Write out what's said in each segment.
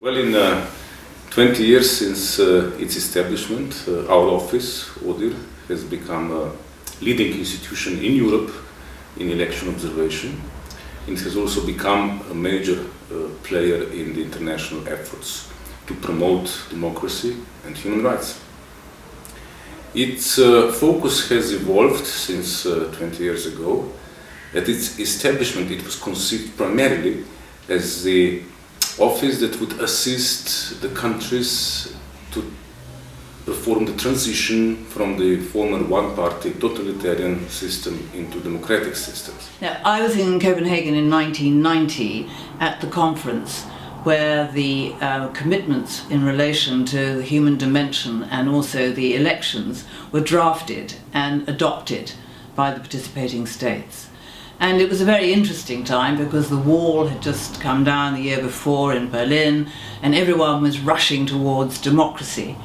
Well, in 20 years since its establishment, our office, ODIHR, has become a leading institution in Europe in election observation. It has also become a major player in the international efforts to promote democracy and human rights. Its focus has evolved since 20 years ago. At its establishment, it was conceived primarily as the office that would assist the countries to perform the transition from the former one-party totalitarian system into democratic systems. Now, I was in Copenhagen in 1990 at the conference where the commitments in relation to the human dimension and also the elections were drafted and adopted by the participating states. And it was a very interesting time because the wall had just come down the year before in Berlin and everyone was rushing towards democracy.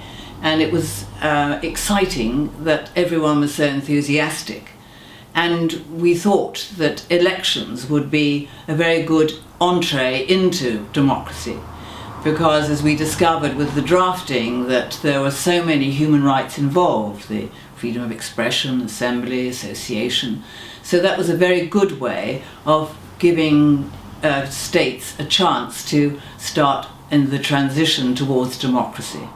And it was exciting that everyone was so enthusiastic. And we thought that elections would be a very good entree into democracy, because as we discovered with the drafting that there were so many human rights involved, the freedom of expression, assembly, association. So that was a very good way of giving states a chance to start in the transition towards democracy.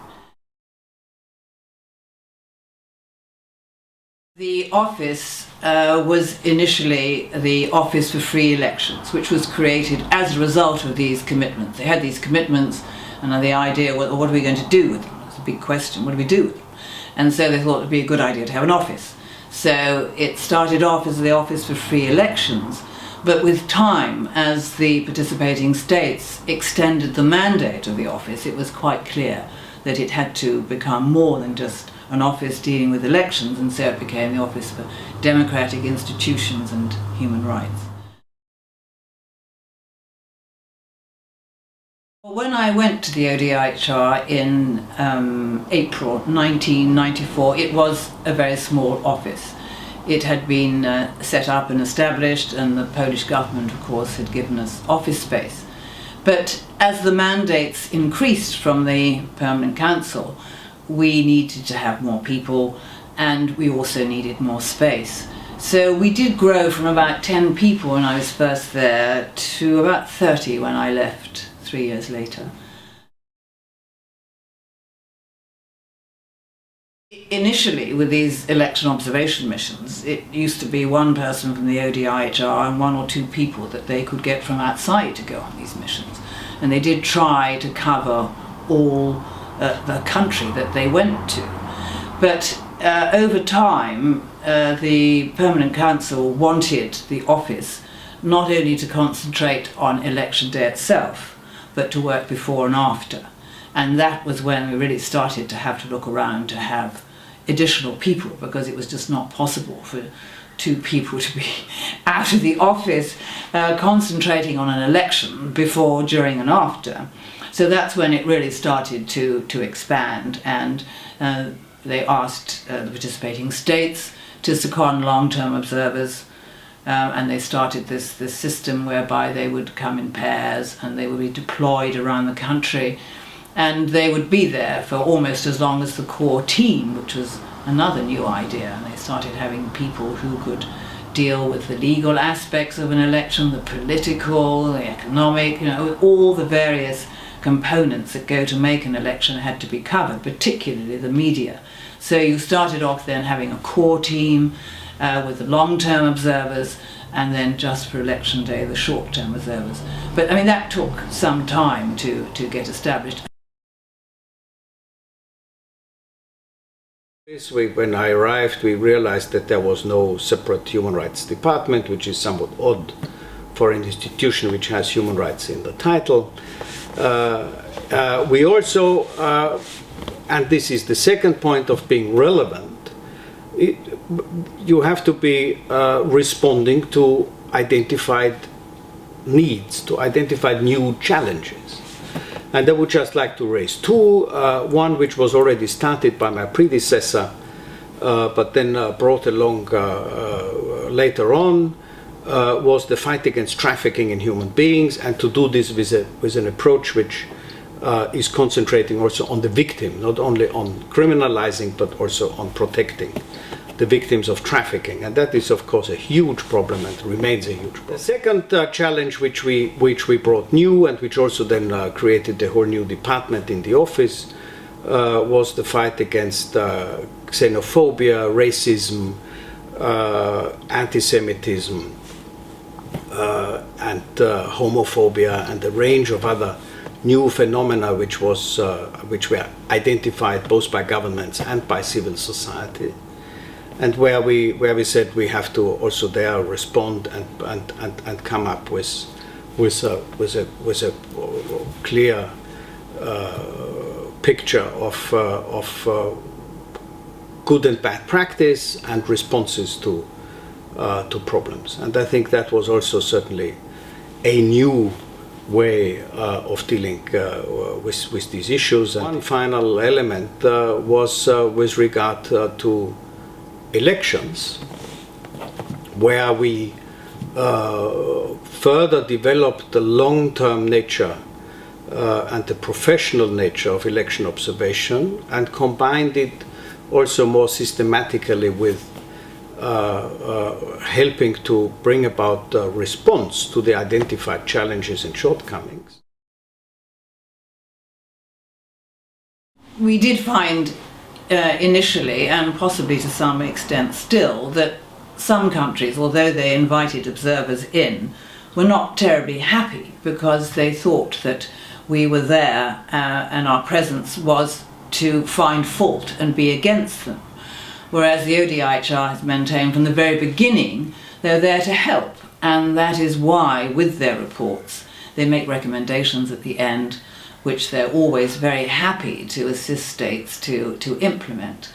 The office was initially the Office for Free Elections, which was created as a result of these commitments. They had these commitments and the idea, well, what are we going to do with them? It's a big question, what do we do with them? And so they thought it would be a good idea to have an office. So it started off as the Office for Free Elections, but with time, as the participating states extended the mandate of the office, it was quite clear that it had to become more than just an office dealing with elections, and so it became the Office for Democratic Institutions and Human Rights. When I went to the ODIHR in April 1994, it was a very small office. It had been set up and established, and the Polish government, of course, had given us office space. But as the mandates increased from the Permanent Council, we needed to have more people, and we also needed more space. So we did grow from about 10 people when I was first there to about 30 when I left 3 years later. Initially, with these election observation missions, it used to be one person from the ODIHR and one or two people that they could get from outside to go on these missions. And they did try to cover all the country that they went to. But over time, the Permanent Council wanted the office not only to concentrate on election day itself, but to work before and after. And that was when we really started to have to look around to have additional people, because it was just not possible for two people to be out of the office concentrating on an election before, during and after. So that's when it really started to expand, and they asked the participating states to second long-term observers, and they started this system whereby they would come in pairs and they would be deployed around the country, and they would be there for almost as long as the core team, which was another new idea. And they started having people who could deal with the legal aspects of an election, the political, the economic, all the various components that go to make an election had to be covered, particularly the media. So you started off then having a core team with the long-term observers, and then just for election day the short-term observers. But I mean, that took some time to get established. When I arrived, we realized that there was no separate human rights department, which is somewhat odd for an institution which has human rights in the title. We also, and this is the second point of being relevant, you have to be responding to identified needs, to identified new challenges. And I would just like to raise two. One which was already started by my predecessor, but then brought along later on, was the fight against trafficking in human beings, and to do this with an approach which is concentrating also on the victim, not only on criminalizing but also on protecting the victims of trafficking, and that is of course a huge problem and remains a huge problem. The second challenge which we brought new and which also then created a whole new department in the office was the fight against xenophobia, racism, anti-Semitism, and homophobia, and a range of other new phenomena which were identified both by governments and by civil society, and where we said we have to also there respond and come up with a clear picture of good and bad practice and responses to problems. And I think that was also certainly a new way of dealing with these issues. And one final element was with regard to elections, where we further developed the long-term nature and the professional nature of election observation and combined it also more systematically with helping to bring about a response to the identified challenges and shortcomings. We did find initially, and possibly to some extent still, that some countries, although they invited observers in, were not terribly happy because they thought that we were there and our presence was to find fault and be against them. Whereas the ODIHR has maintained from the very beginning they're there to help, and that is why with their reports they make recommendations at the end which they're always very happy to assist states to implement.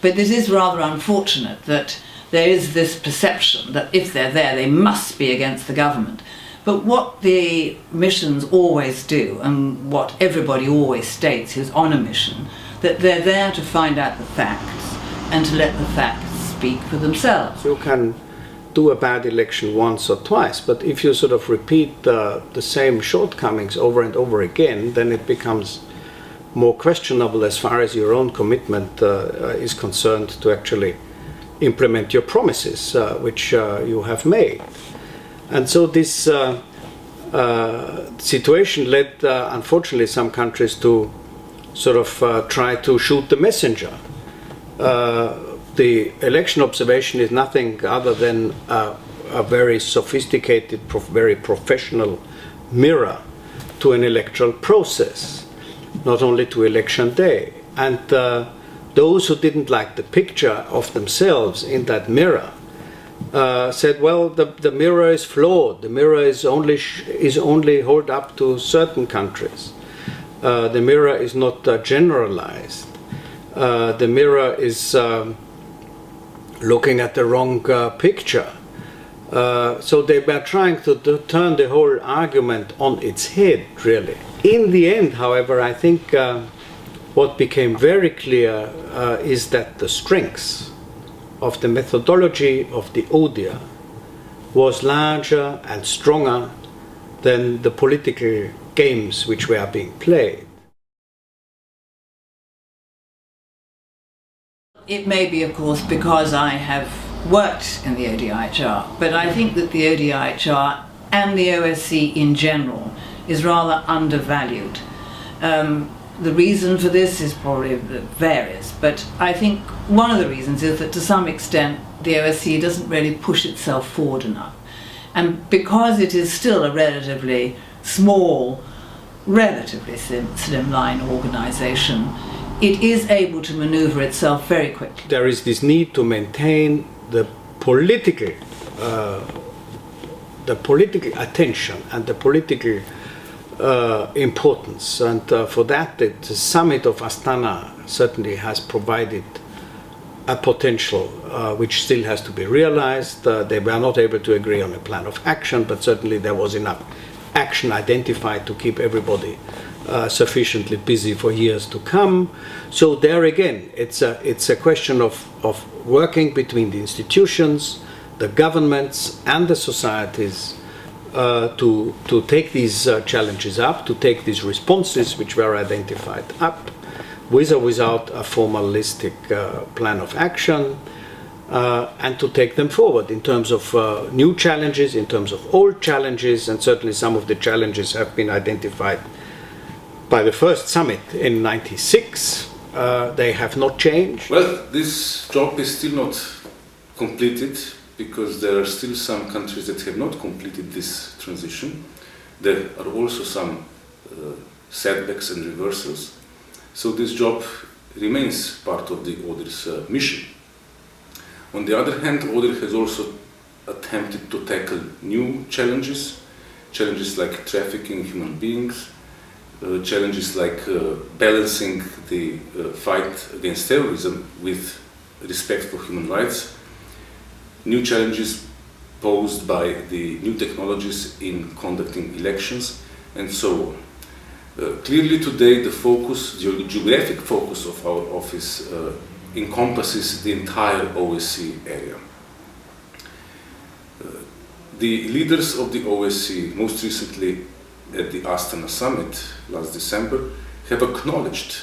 But this is rather unfortunate that there is this perception that if they're there they must be against the government. But what the missions always do, and what everybody always states who's on a mission, that they're there to find out the facts and to let the facts speak for themselves. You can do a bad election once or twice, but if you sort of repeat the same shortcomings over and over again, then it becomes more questionable as far as your own commitment is concerned to actually implement your promises, which you have made. And so this situation led, unfortunately, some countries to sort of try to shoot the messenger. The election observation is nothing other than a very sophisticated, very professional mirror to an electoral process, not only to election day. And those who didn't like the picture of themselves in that mirror said, well, the mirror is flawed. The mirror is only held up to certain countries. The mirror is not generalized. The mirror is looking at the wrong picture. So they were trying to turn the whole argument on its head, really. In the end, however, I think what became very clear is that the strengths of the methodology of the ODIHR was larger and stronger than the political games which were being played. It may be, of course, because I have worked in the ODIHR, but I think that the ODIHR and the OSCE in general is rather undervalued. The reason for this is probably various, but I think one of the reasons is that to some extent the OSCE doesn't really push itself forward enough. And because it is still a relatively small, relatively slimline organisation, it is able to manoeuvre itself very quickly. There is this need to maintain the political attention and the political importance, and for that the summit of Astana certainly has provided a potential which still has to be realized. They were not able to agree on a plan of action, but certainly there was enough action identified to keep everybody sufficiently busy for years to come. So there again, it's a question of working between the institutions, the governments and the societies to take these challenges up, to take these responses which were identified up, with or without a formalistic plan of action, and to take them forward in terms of new challenges, in terms of old challenges, and certainly some of the challenges have been identified by the first summit in '96. They have not changed. Well, this job is still not completed because there are still some countries that have not completed this transition. There are also some setbacks and reversals. So this job remains part of the ODIHR's mission. On the other hand, ODIHR has also attempted to tackle new challenges like trafficking human beings, challenges like balancing the fight against terrorism with respect for human rights, new challenges posed by the new technologies in conducting elections, and so on. Clearly today the geographic focus of our office encompasses the entire OSCE area. The leaders of the OSCE, most recently at the Astana summit last December, have acknowledged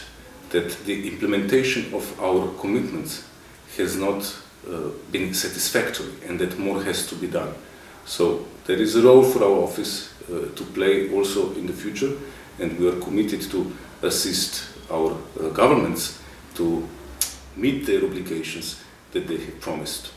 that the implementation of our commitments has not been satisfactory and that more has to be done. So there is a role for our office to play also in the future, and we are committed to assist our governments to meet their obligations that they have promised.